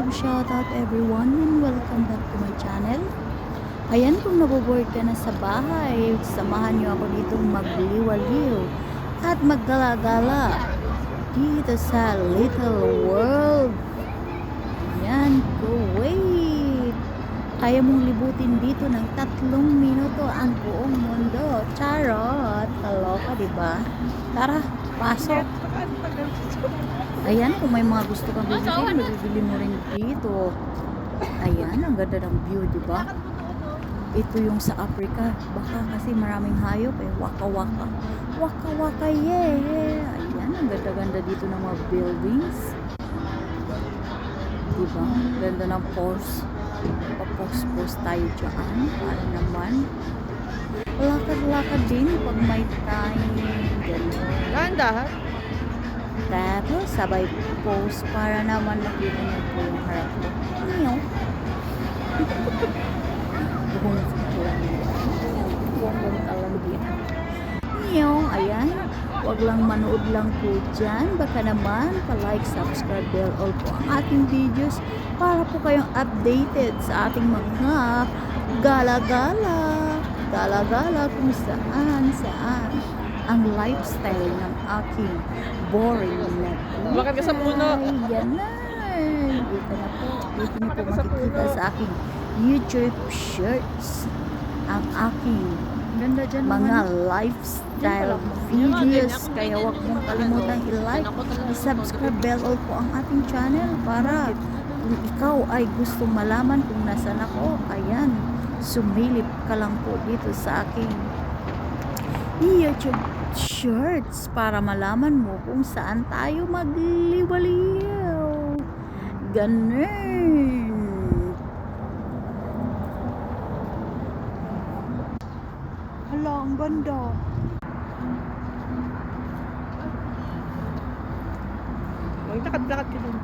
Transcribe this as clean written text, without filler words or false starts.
love, shout out everyone and welcome back to my channel. Ayan, kung naboboard ka na sa bahay, samahan niyo ako ditong magliwaliw at maggala-gala dito sa Little World. Ayan, Kuwait. Kaya mong libutin dito ng 3 minuto ang buong mundo. Charot! Kaloka, diba? Tara, pasok! Ayan, kung may mga gusto kang bibili, mabibili mo rin dito. Ayan, ang ganda ng view, diba? Ito yung sa Africa. Baka kasi maraming hayop eh. Waka-waka. Waka-waka, yeah! Ayan, ang ganda-ganda dito ng mga buildings. Diba? Ganda ng pose. Papos-pos tayo dyan. Para naman. Lakad-lakad din pag may time. Ganun. Dahan-dahan. Tapos, sabay pose para naman makita niyo po yung harap ko. Ngayon. Buong kalandian. Ngayon, ayan. Huwag lang manood lang po dyan. Baka naman, pa-like, subscribe, bell all po ang ating videos para po kayong updated sa ating mga gala-gala. Gala-gala kung saan ang lifestyle ng aking boring na buhay. Bakit ka sa puno? Yan na. Dito na po. Dito niyo po makikita sa aking YouTube shirts ang aking mga lifestyle videos. Kaya huwag mong kalimutang i-like, i-subscribe, bell all po ang ating channel para kung ikaw ay gustong malaman kung nasan ako, ayan, sumilip ka lang po dito sa aking YouTube shirts para malaman mo kung saan tayo magliwaliw. Ganun. Hala, ang ganda. Lakad-lakad ka dun.